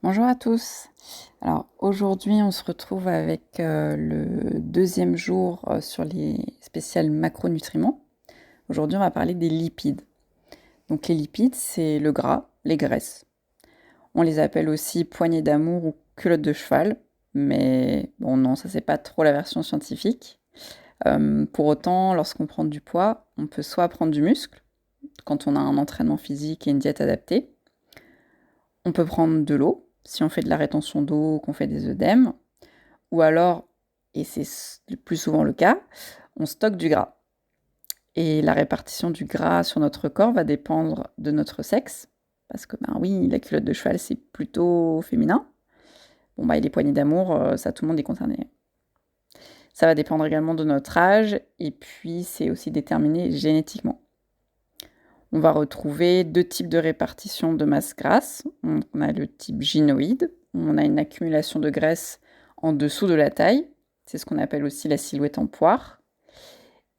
Bonjour à tous. Alors aujourd'hui, on se retrouve avec le deuxième jour sur les spéciales macronutriments. Aujourd'hui, on va parler des lipides. Donc les lipides, c'est le gras, les graisses. On les appelle aussi poignées d'amour ou culottes de cheval, mais bon non, ça c'est pas trop la version scientifique. Pour autant, lorsqu'on prend du poids, on peut soit prendre du muscle, quand on a un entraînement physique et une diète adaptée. On peut prendre de l'eau, si on fait de la rétention d'eau, qu'on fait des œdèmes. Ou alors, et c'est le plus souvent le cas, on stocke du gras. Et la répartition du gras sur notre corps va dépendre de notre sexe. Parce que, ben oui, la culotte de cheval, c'est plutôt féminin. Bon, bah, et les poignées d'amour, ça, tout le monde est concerné. Ça va dépendre également de notre âge. Et puis, c'est aussi déterminé génétiquement. On va retrouver deux types de répartition de masse grasse. On a le type gynoïde. On a une accumulation de graisse en dessous de la taille. C'est ce qu'on appelle aussi la silhouette en poire.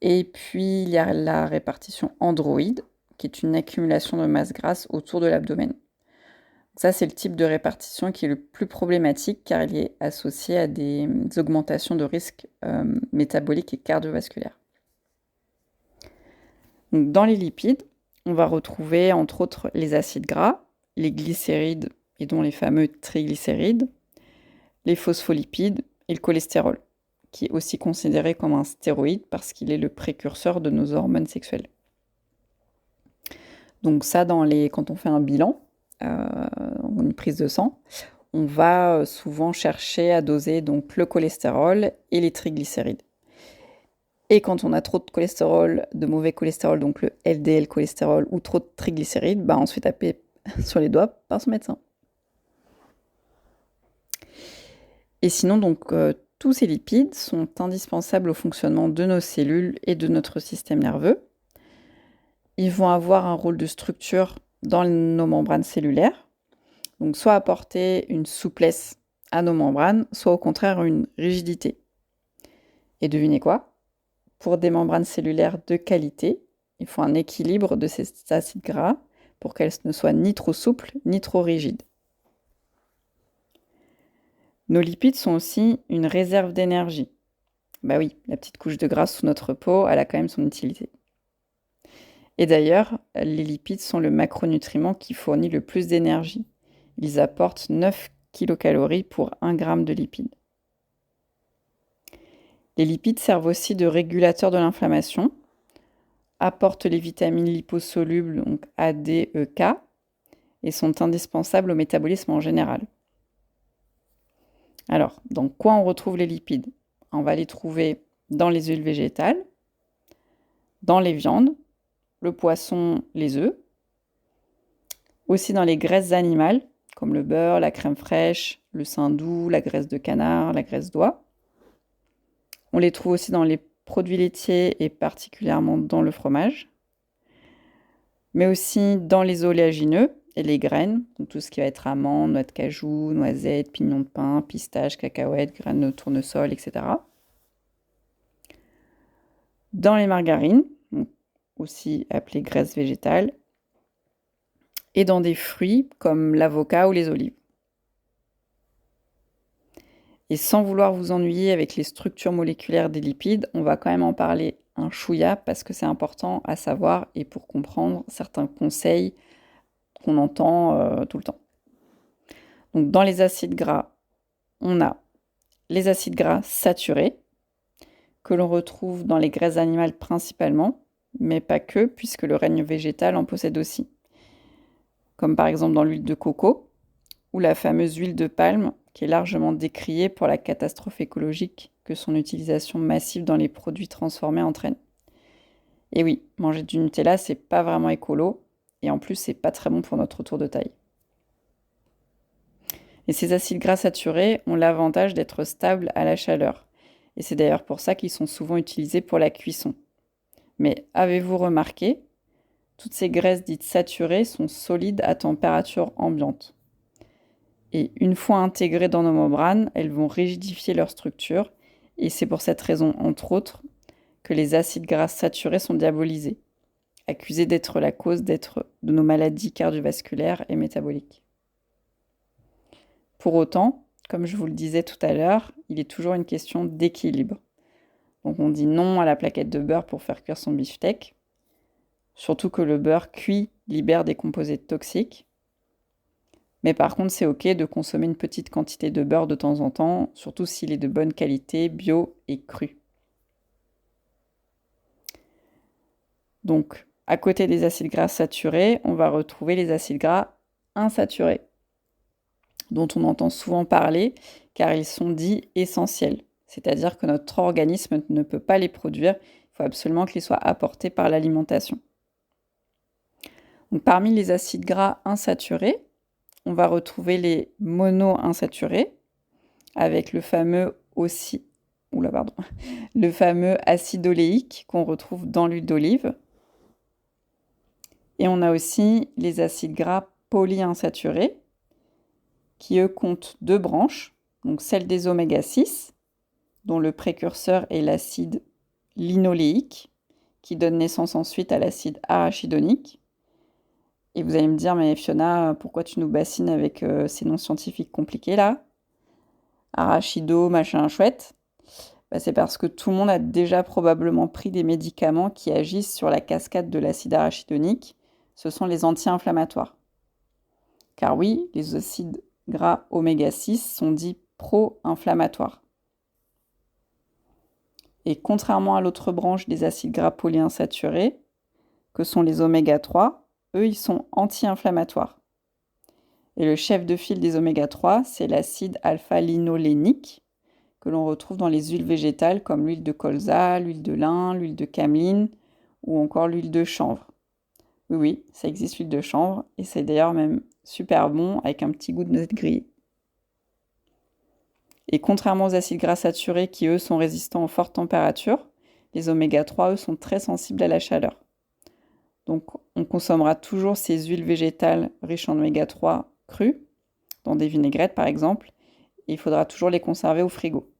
Et puis, il y a la répartition androïde, qui est une accumulation de masse grasse autour de l'abdomen. Ça, c'est le type de répartition qui est le plus problématique car il est associé à des augmentations de risques métaboliques et cardiovasculaires. Donc, dans les lipides, on va retrouver entre autres les acides gras, les glycérides et dont les fameux triglycérides, les phospholipides et le cholestérol, qui est aussi considéré comme un stéroïde parce qu'il est le précurseur de nos hormones sexuelles. Donc ça, quand on fait un bilan, une prise de sang, on va souvent chercher à doser donc le cholestérol et les triglycérides. Et quand on a trop de cholestérol, de mauvais cholestérol, donc le LDL cholestérol ou trop de triglycérides, on se fait taper sur les doigts par son médecin. Et sinon, donc, tous ces lipides sont indispensables au fonctionnement de nos cellules et de notre système nerveux. Ils vont avoir un rôle de structure dans nos membranes cellulaires, donc soit apporter une souplesse à nos membranes, soit au contraire une rigidité. Et devinez quoi? Pour des membranes cellulaires de qualité, il faut un équilibre de ces acides gras pour qu'elles ne soient ni trop souples ni trop rigides. Nos lipides sont aussi une réserve d'énergie. Bah oui, la petite couche de gras sous notre peau, elle a quand même son utilité. Et d'ailleurs, les lipides sont le macronutriment qui fournit le plus d'énergie. Ils apportent 9 kilocalories pour 1 gramme de lipides. Les lipides servent aussi de régulateurs de l'inflammation, apportent les vitamines liposolubles, donc A, D, E, K, et sont indispensables au métabolisme en général. Alors, dans quoi on retrouve les lipides? On va les trouver dans les huiles végétales, dans les viandes, le poisson, les œufs, aussi dans les graisses animales, comme le beurre, la crème fraîche, le saindoux, la graisse de canard, la graisse d'oie. On les trouve aussi dans les produits laitiers et particulièrement dans le fromage, mais aussi dans les oléagineux et les graines, donc tout ce qui va être amandes, noix de cajou, noisettes, pignons de pain, pistaches, cacahuètes, graines de tournesol, etc. Dans les margarines, aussi appelées graisses végétales, et dans des fruits comme l'avocat ou les olives. Et sans vouloir vous ennuyer avec les structures moléculaires des lipides, on va quand même en parler un chouïa parce que c'est important à savoir et pour comprendre certains conseils qu'on entend tout le temps. Donc dans les acides gras, on a les acides gras saturés que l'on retrouve dans les graisses animales principalement, mais pas que, puisque le règne végétal en possède aussi. Comme par exemple dans l'huile de coco ou la fameuse huile de palme qui est largement décriée pour la catastrophe écologique que son utilisation massive dans les produits transformés entraîne. Et oui, manger du Nutella, c'est pas vraiment écolo, et en plus, c'est pas très bon pour notre tour de taille. Et ces acides gras saturés ont l'avantage d'être stables à la chaleur. Et c'est d'ailleurs pour ça qu'ils sont souvent utilisés pour la cuisson. Mais avez-vous remarqué, toutes ces graisses dites saturées sont solides à température ambiante. Et une fois intégrées dans nos membranes, elles vont rigidifier leur structure. Et c'est pour cette raison, entre autres, que les acides gras saturés sont diabolisés, accusés d'être la cause de nos maladies cardiovasculaires et métaboliques. Pour autant, comme je vous le disais tout à l'heure, il est toujours une question d'équilibre. Donc on dit non à la plaquette de beurre pour faire cuire son beefsteak, surtout que le beurre cuit libère des composés toxiques. Mais par contre, c'est ok de consommer une petite quantité de beurre de temps en temps, surtout s'il est de bonne qualité, bio et cru. Donc, à côté des acides gras saturés, on va retrouver les acides gras insaturés, dont on entend souvent parler car ils sont dits essentiels. C'est-à-dire que notre organisme ne peut pas les produire, il faut absolument qu'ils soient apportés par l'alimentation. Donc, parmi les acides gras insaturés, on va retrouver les monoinsaturés avec le fameux acide oléique qu'on retrouve dans l'huile d'olive. Et on a aussi les acides gras polyinsaturés qui, eux, comptent 2 branches, donc celle des oméga 6, dont le précurseur est l'acide linoléique, qui donne naissance ensuite à l'acide arachidonique. Et vous allez me dire, mais Fiona, pourquoi tu nous bassines avec ces noms scientifiques compliqués là? Arachido, machin chouette. C'est parce que tout le monde a déjà probablement pris des médicaments qui agissent sur la cascade de l'acide arachidonique. Ce sont les anti-inflammatoires. Car oui, les acides gras oméga 6 sont dits pro-inflammatoires. Et contrairement à l'autre branche des acides gras polyinsaturés, que sont les oméga 3, eux, ils sont anti-inflammatoires. Et le chef de file des oméga 3, c'est l'acide alpha-linolénique, que l'on retrouve dans les huiles végétales comme l'huile de colza, l'huile de lin, l'huile de cameline ou encore l'huile de chanvre. Oui, ça existe l'huile de chanvre et c'est d'ailleurs même super bon avec un petit goût de noisette grillée. Et contrairement aux acides gras saturés qui, eux, sont résistants aux fortes températures, les oméga 3, eux, sont très sensibles à la chaleur. Donc, on consommera toujours ces huiles végétales riches en oméga 3 crues, dans des vinaigrettes par exemple, et il faudra toujours les conserver au frigo.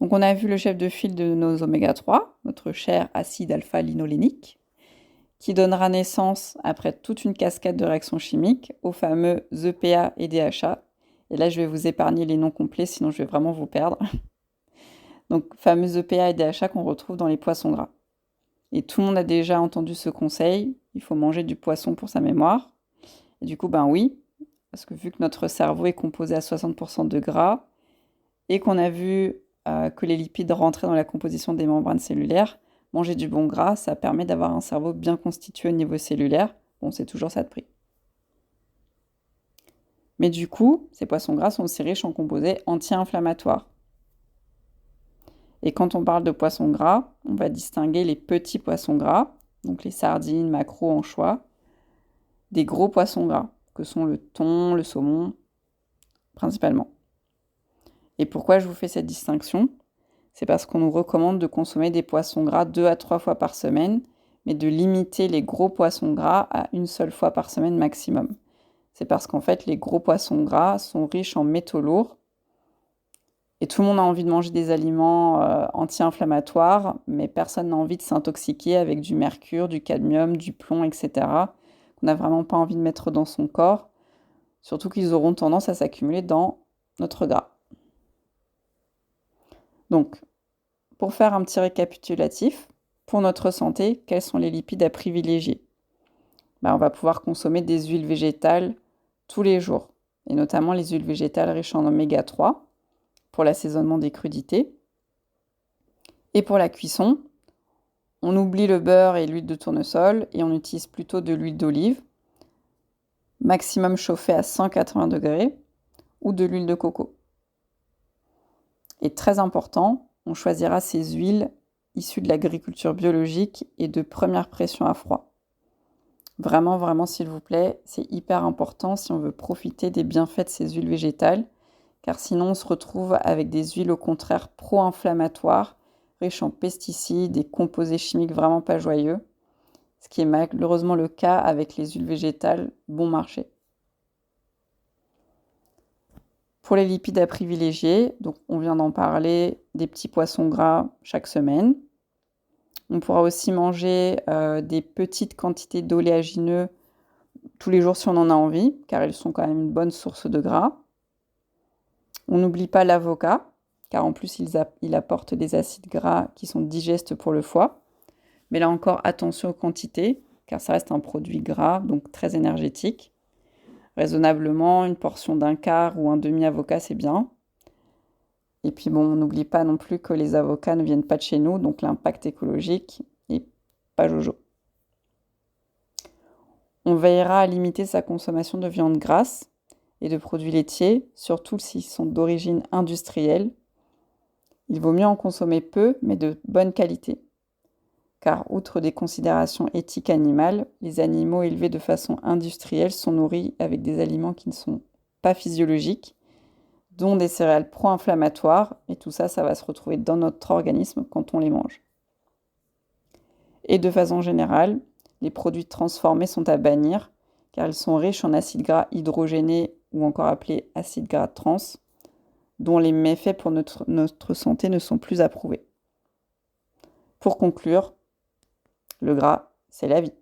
Donc, on a vu le chef de file de nos oméga 3, notre cher acide alpha-linolénique, qui donnera naissance, après toute une cascade de réactions chimiques, aux fameux EPA et DHA. Et là, je vais vous épargner les noms complets, sinon je vais vraiment vous perdre. Donc, fameux EPA et DHA qu'on retrouve dans les poissons gras. Et tout le monde a déjà entendu ce conseil, il faut manger du poisson pour sa mémoire. Et du coup, oui, parce que vu que notre cerveau est composé à 60% de gras, et qu'on a vu que les lipides rentraient dans la composition des membranes cellulaires, manger du bon gras, ça permet d'avoir un cerveau bien constitué au niveau cellulaire. Bon, c'est toujours ça de prix. Mais du coup, ces poissons gras sont aussi riches en composés anti-inflammatoires. Et quand on parle de poissons gras, on va distinguer les petits poissons gras, donc les sardines, maquereaux, anchois, des gros poissons gras, que sont le thon, le saumon, principalement. Et pourquoi je vous fais cette distinction ? C'est parce qu'on nous recommande de consommer des poissons gras 2 à 3 fois par semaine, mais de limiter les gros poissons gras à une seule fois par semaine maximum. C'est parce qu'en fait, les gros poissons gras sont riches en métaux lourds. Et tout le monde a envie de manger des aliments anti-inflammatoires, mais personne n'a envie de s'intoxiquer avec du mercure, du cadmium, du plomb, etc. qu'on n'a vraiment pas envie de mettre dans son corps, surtout qu'ils auront tendance à s'accumuler dans notre gras. Donc, pour faire un petit récapitulatif, pour notre santé, quels sont les lipides à privilégier ? On va pouvoir consommer des huiles végétales tous les jours, et notamment les huiles végétales riches en oméga 3, pour l'assaisonnement des crudités. Et pour la cuisson, on oublie le beurre et l'huile de tournesol et on utilise plutôt de l'huile d'olive, maximum chauffée à 180 degrés, ou de l'huile de coco. Et très important, on choisira ces huiles issues de l'agriculture biologique et de première pression à froid. Vraiment, vraiment, s'il vous plaît, c'est hyper important si on veut profiter des bienfaits de ces huiles végétales, car sinon on se retrouve avec des huiles au contraire pro-inflammatoires, riches en pesticides et composés chimiques vraiment pas joyeux, ce qui est malheureusement le cas avec les huiles végétales bon marché. Pour les lipides à privilégier, donc on vient d'en parler, des petits poissons gras chaque semaine. On pourra aussi manger des petites quantités d'oléagineux tous les jours si on en a envie, car ils sont quand même une bonne source de gras. On n'oublie pas l'avocat, car en plus il apporte des acides gras qui sont digestes pour le foie. Mais là encore, attention aux quantités, car ça reste un produit gras, donc très énergétique. Raisonnablement, une portion d'un quart ou un demi-avocat, c'est bien. Et puis bon, on n'oublie pas non plus que les avocats ne viennent pas de chez nous, donc l'impact écologique n'est pas jojo. On veillera à limiter sa consommation de viande grasse et de produits laitiers, surtout s'ils sont d'origine industrielle. Il vaut mieux en consommer peu, mais de bonne qualité. Car outre des considérations éthiques animales, les animaux élevés de façon industrielle sont nourris avec des aliments qui ne sont pas physiologiques, dont des céréales pro-inflammatoires, et tout ça, ça va se retrouver dans notre organisme quand on les mange. Et de façon générale, les produits transformés sont à bannir, car ils sont riches en acides gras hydrogénés, ou encore appelés acides gras trans, dont les méfaits pour notre santé ne sont plus approuvés. Pour conclure, le gras, c'est la vie.